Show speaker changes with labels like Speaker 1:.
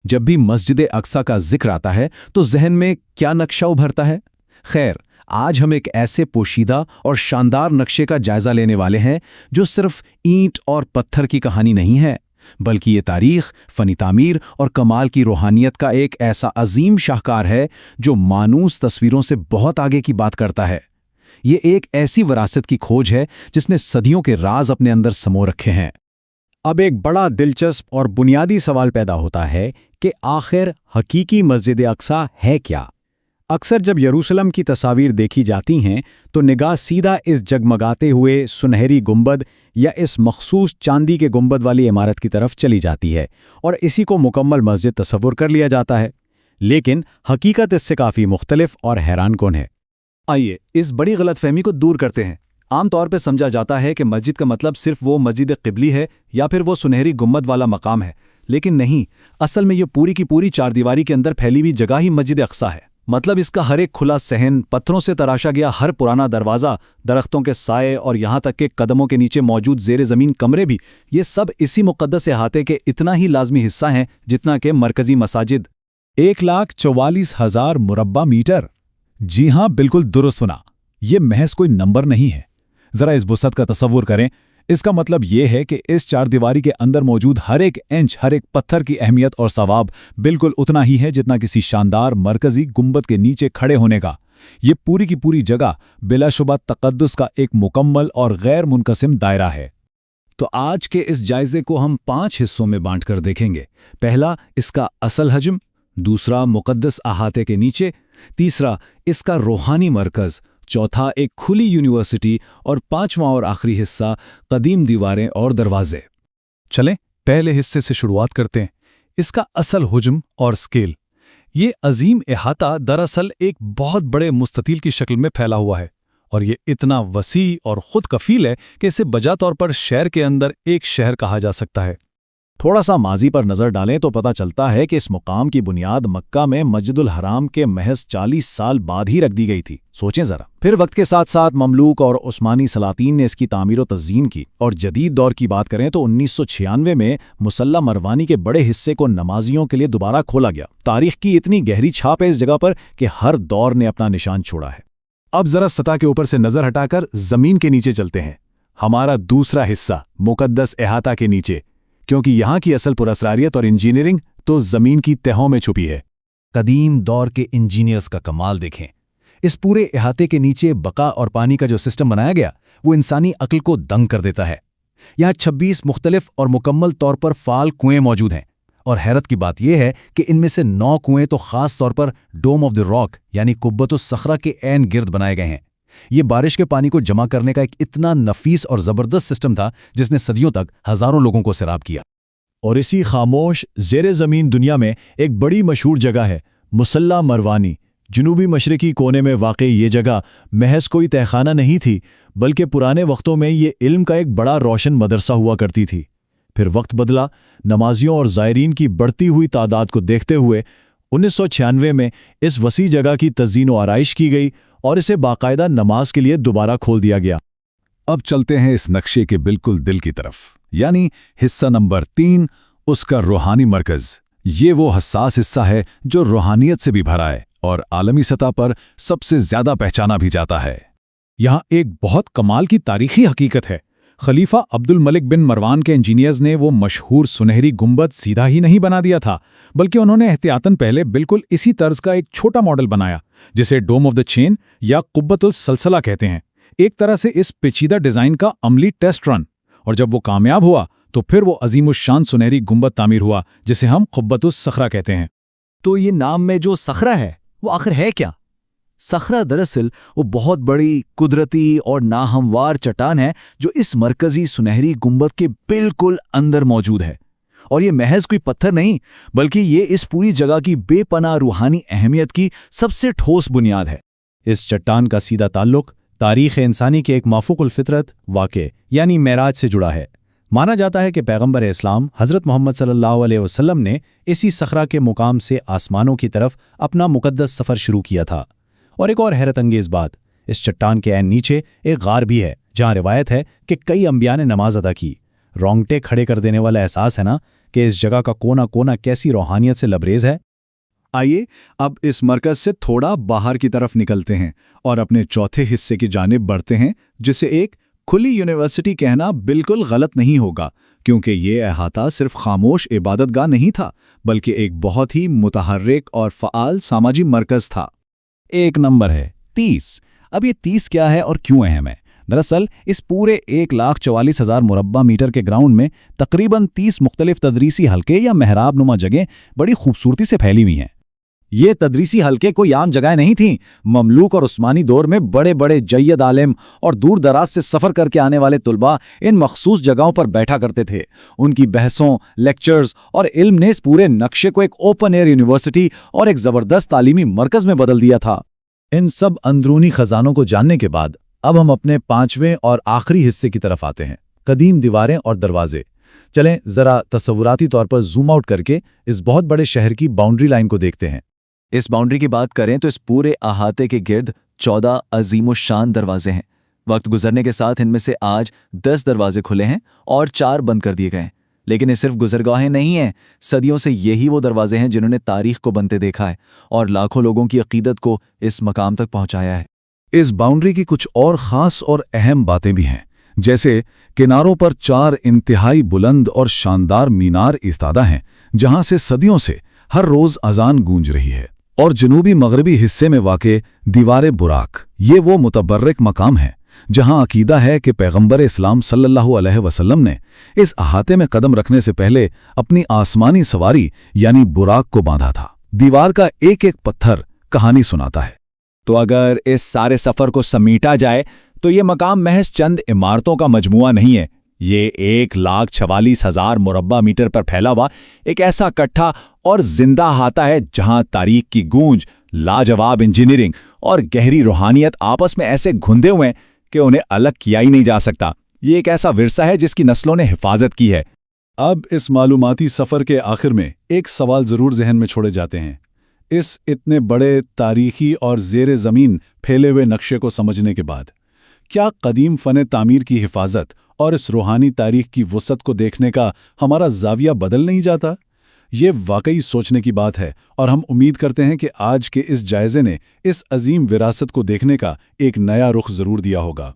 Speaker 1: جب بھی مسجد اقصی کا ذکر آتا ہے تو ذہن میں کیا نقشہ ابھرتا ہے؟ خیر، آج ہم ایک ایسے پوشیدہ اور شاندار نقشے کا جائزہ لینے والے ہیں جو صرف اینٹ اور پتھر کی کہانی نہیں ہے، بلکہ یہ تاریخ، فنی تعمیر اور کمال کی روحانیت کا ایک ایسا عظیم شاہکار ہے جو مانوس تصویروں سے بہت آگے کی بات کرتا ہے۔ یہ ایک ایسی وراثت کی کھوج ہے جس نے صدیوں کے راز اپنے اندر سمو رکھے ہیں۔
Speaker 2: اب ایک بڑا دلچسپ اور بنیادی سوال پیدا ہوتا ہے کہ آخر حقیقی مسجد اقصی ہے کیا؟ اکثر جب یروشلم کی تصاویر دیکھی جاتی ہیں تو نگاہ سیدھا اس جگمگاتے ہوئے سنہری گنبد یا اس مخصوص چاندی کے گنبد والی عمارت کی طرف چلی جاتی ہے اور اسی کو مکمل مسجد تصور کر لیا جاتا ہے، لیکن حقیقت اس سے کافی مختلف اور حیران کن ہے۔
Speaker 1: آئیے اس بڑی غلط فہمی کو دور کرتے ہیں۔ عام طور پہ سمجھا جاتا ہے کہ مسجد کا مطلب صرف وہ مسجد قبلی ہے یا پھر وہ سنہری گنبد والا مقام ہے، لیکن نہیں، اصل میں یہ پوری کی پوری چار دیواری کے اندر پھیلی ہوئی جگہ ہی مسجد اقصی ہے۔ مطلب اس کا ہر ایک کھلا صحن، پتھروں سے تراشا گیا ہر پرانا دروازہ، درختوں کے سائے اور یہاں تک کہ قدموں کے نیچے موجود زیر زمین کمرے بھی، یہ سب اسی مقدس احاطے کے اتنا ہی لازمی حصہ ہیں جتنا کہ مرکزی مساجد۔
Speaker 3: 1,44,000 مربع میٹر! جی ہاں، بالکل درست سنا۔ یہ محض کوئی نمبر نہیں ہے۔ ذرا اس وسعت کا تصور کریں۔ اس کا مطلب یہ ہے کہ اس چار دیواری کے اندر موجود ہر ایک انچ، ہر ایک پتھر کی اہمیت اور ثواب بالکل اتنا ہی ہے جتنا کسی شاندار مرکزی گنبد کے نیچے کھڑے ہونے کا۔ یہ پوری کی پوری جگہ بلا شبہ تقدس کا ایک مکمل اور غیر منقسم دائرہ ہے۔
Speaker 1: تو آج کے اس جائزے کو ہم 5 حصوں میں بانٹ کر دیکھیں گے۔ پہلا، اس کا اصل حجم، دوسرا، مقدس احاطے کے نیچے، تیسرا، اس کا روحانی مرکز، چوتھا، ایک کھلی یونیورسٹی، اور پانچواں اور آخری حصہ، قدیم دیواریں اور دروازے۔
Speaker 3: چلیں پہلے حصے سے شروعات کرتے ہیں، اس کا اصل حجم اور سکیل۔ یہ عظیم احاطہ دراصل ایک بہت بڑے مستطیل کی شکل میں پھیلا ہوا ہے، اور یہ اتنا وسیع اور خود کفیل ہے کہ اسے بجا طور پر شہر کے اندر ایک شہر کہا جا سکتا ہے۔
Speaker 1: تھوڑا سا ماضی پر نظر ڈالیں تو پتہ چلتا ہے کہ اس مقام کی بنیاد مکہ میں مسجد الحرام کے محض 40 سال بعد ہی رکھ دی گئی تھی۔ سوچیں ذرا۔ پھر وقت کے ساتھ ساتھ مملوک اور عثمانی سلاطین نے اس کی تعمیر و تزئین کی، اور جدید دور کی بات کریں تو 1996 میں مسلح مروانی کے بڑے حصے کو نمازیوں کے لیے دوبارہ کھولا گیا۔ تاریخ کی اتنی گہری چھاپ ہے اس جگہ پر کہ ہر دور نے اپنا نشان چھوڑا ہے۔
Speaker 3: اب ذرا سطح کے اوپر سے نظر ہٹا کر زمین کے نیچے چلتے ہیں، ہمارا دوسرا حصہ، مقدس احاطہ کے نیچے، کیونکہ یہاں کی اصل پراسراریت اور انجینئرنگ تو زمین کی تہوں میں چھپی ہے۔
Speaker 1: قدیم دور کے انجینئرز کا کمال دیکھیں۔ اس پورے احاطے کے نیچے بقا اور پانی کا جو سسٹم بنایا گیا وہ انسانی عقل کو دنگ کر دیتا ہے۔ یہاں 26 مختلف اور مکمل طور پر فعال کنویں موجود ہیں، اور حیرت کی بات یہ ہے کہ ان میں سے 9 کنویں تو خاص طور پر ڈوم آف دی راک یعنی قبۃ الصخرہ کے عین گرد بنائے گئے ہیں۔ یہ بارش کے پانی کو جمع کرنے کا ایک اتنا نفیس اور زبردست سسٹم تھا جس نے صدیوں تک ہزاروں لوگوں کو سیراب کیا۔
Speaker 3: اور اسی خاموش زیر زمین دنیا میں ایک بڑی مشہور جگہ ہے، مسلح مروانی۔ جنوبی مشرقی کونے میں واقع یہ جگہ محض کوئی تہخانہ نہیں تھی، بلکہ پرانے وقتوں میں یہ علم کا ایک بڑا روشن مدرسہ ہوا کرتی تھی۔ پھر وقت بدلا، نمازیوں اور زائرین کی بڑھتی ہوئی تعداد کو دیکھتے ہوئے 1996 میں اس وسیع جگہ کی تزئین و آرائش کی گئی اور اسے باقاعدہ نماز کے لیے دوبارہ کھول دیا گیا۔
Speaker 4: اب چلتے ہیں اس نقشے کے بالکل دل کی طرف، یعنی حصہ نمبر 3، اس کا روحانی مرکز۔ یہ وہ حساس حصہ ہے جو روحانیت سے بھی بھرا ہے اور عالمی سطح پر سب سے زیادہ پہچانا بھی جاتا ہے۔
Speaker 3: یہاں ایک بہت کمال کی تاریخی حقیقت ہے۔ خلیفہ عبد الملک بن مروان کے انجینئرز نے وہ مشہور سنہری گنبد سیدھا ہی نہیں بنا دیا تھا، بلکہ انہوں نے احتیاطاً پہلے بالکل اسی طرز کا ایک چھوٹا ماڈل بنایا جسے ڈوم آف دا چین یا قبۃ السلسلہ کہتے ہیں۔ ایک طرح سے اس پیچیدہ ڈیزائن کا عملی ٹیسٹ رن، اور جب وہ کامیاب ہوا تو پھر وہ عظیم الشان سنہری گنبد تعمیر ہوا جسے ہم قبۃ الصخرہ کہتے ہیں۔
Speaker 1: تو یہ نام میں جو صخرہ ہے وہ آخر ہے کیا؟ صخرہ دراصل وہ بہت بڑی قدرتی اور ناہموار چٹان ہے جو اس مرکزی سنہری گنبد کے بالکل اندر موجود ہے، اور یہ محض کوئی پتھر نہیں بلکہ یہ اس پوری جگہ کی بے پناہ روحانی اہمیت کی سب سے ٹھوس بنیاد ہے۔
Speaker 2: اس چٹان کا سیدھا تعلق تاریخ انسانی کے ایک مافوق الفطرت واقعے یعنی معراج سے جڑا ہے۔ مانا جاتا ہے کہ پیغمبر اسلام حضرت محمد صلی اللہ علیہ وسلم نے اسی صخرہ کے مقام سے آسمانوں کی طرف اپنا مقدس سفر شروع کیا تھا۔ اور ایک اور حیرت انگیز بات، اس چٹان کے عین نیچے ایک غار بھی ہے جہاں روایت ہے کہ کئی انبیاء نے نماز ادا کی۔ رونگٹے کھڑے کر دینے والا احساس ہے نا کہ اس جگہ کا کونا کونا کیسی روحانیت سے لبریز ہے؟
Speaker 3: آئیے اب اس مرکز سے تھوڑا باہر کی طرف نکلتے ہیں اور اپنے چوتھے حصے کی جانب بڑھتے ہیں، جسے ایک کھلی یونیورسٹی کہنا بالکل غلط نہیں ہوگا، کیونکہ یہ احاطہ صرف خاموش عبادت گاہ نہیں تھا بلکہ ایک بہت ہی متحرک اور فعال سماجی مرکز تھا۔
Speaker 1: ایک نمبر ہے 30۔ اب یہ 30 کیا ہے اور کیوں اہم ہے؟ دراصل اس پورے 1,44,000 مربع میٹر کے گراؤنڈ میں تقریباً 30 مختلف تدریسی حلقے یا محراب نما جگہیں بڑی خوبصورتی سے پھیلی ہوئی ہیں۔
Speaker 2: یہ تدریسی حلقے کوئی عام جگہیں نہیں تھیں۔ مملوک اور عثمانی دور میں بڑے بڑے جید عالم اور دور دراز سے سفر کر کے آنے والے طلباء ان مخصوص جگہوں پر بیٹھا کرتے تھے۔ ان کی بحثوں، لیکچرز اور علم نے اس پورے نقشے کو ایک اوپن ایئر یونیورسٹی اور ایک زبردست تعلیمی مرکز میں بدل دیا تھا۔
Speaker 3: ان سب اندرونی خزانوں کو جاننے کے بعد اب ہم اپنے 5ویں اور آخری حصے کی طرف آتے ہیں، قدیم دیواریں اور دروازے۔ چلیں ذرا تصوراتی طور پر زوم آؤٹ کر کے اس بہت بڑے شہر کی باؤنڈری لائن کو دیکھتے ہیں۔
Speaker 5: اس باؤنڈری کی بات کریں تو اس پورے احاطے کے گرد 14 عظیم الشان دروازے ہیں۔ وقت گزرنے کے ساتھ ان میں سے آج 10 دروازے کھلے ہیں اور 4 بند کر دیے گئے ہیں، لیکن یہ صرف گزرگاہیں نہیں ہیں۔ صدیوں سے یہی وہ دروازے ہیں جنہوں نے تاریخ کو بنتے دیکھا ہے اور لاکھوں لوگوں کی عقیدت کو اس مقام تک پہنچایا ہے۔
Speaker 4: اس باؤنڈری کی کچھ اور خاص اور اہم باتیں بھی ہیں، جیسے کناروں پر 4 انتہائی بلند اور شاندار مینار ایستادہ ہیں جہاں سے صدیوں سے ہر روز اذان گونج رہی ہے، اور جنوبی مغربی حصے میں واقع دیوار براق، یہ وہ متبرک مقام ہے جہاں عقیدہ ہے کہ پیغمبر اسلام صلی اللہ علیہ وسلم نے اس احاطے میں قدم رکھنے سے پہلے اپنی آسمانی سواری یعنی براق کو باندھا تھا۔ دیوار کا ایک ایک پتھر کہانی سناتا ہے۔
Speaker 2: تو اگر اس سارے سفر کو سمیٹا جائے تو یہ مقام محض چند عمارتوں کا مجموعہ نہیں ہے، یہ 1,44,000 مربع میٹر پر پھیلا ہوا ایک ایسا کٹھا اور زندہ احاطہ ہے جہاں تاریخ کی گونج، لاجواب انجینئرنگ اور گہری روحانیت آپس میں ایسے گھندے ہوئے ہیں کہ انہیں الگ کیا ہی نہیں جا سکتا۔ یہ ایک ایسا ورثہ ہے جس کی نسلوں نے حفاظت کی ہے۔
Speaker 3: اب اس معلوماتی سفر کے آخر میں ایک سوال ضرور ذہن میں چھوڑے جاتے ہیں۔ اس اتنے بڑے تاریخی اور زیر زمین پھیلے ہوئے نقشے کو سمجھنے کے بعد کیا قدیم فن تعمیر کی حفاظت اور اس روحانی تاریخ کی وسعت کو دیکھنے کا ہمارا زاویہ بدل نہیں جاتا؟ یہ واقعی سوچنے کی بات ہے، اور ہم امید کرتے ہیں کہ آج کے اس جائزے نے اس عظیم وراثت کو دیکھنے کا ایک نیا رخ ضرور دیا ہوگا۔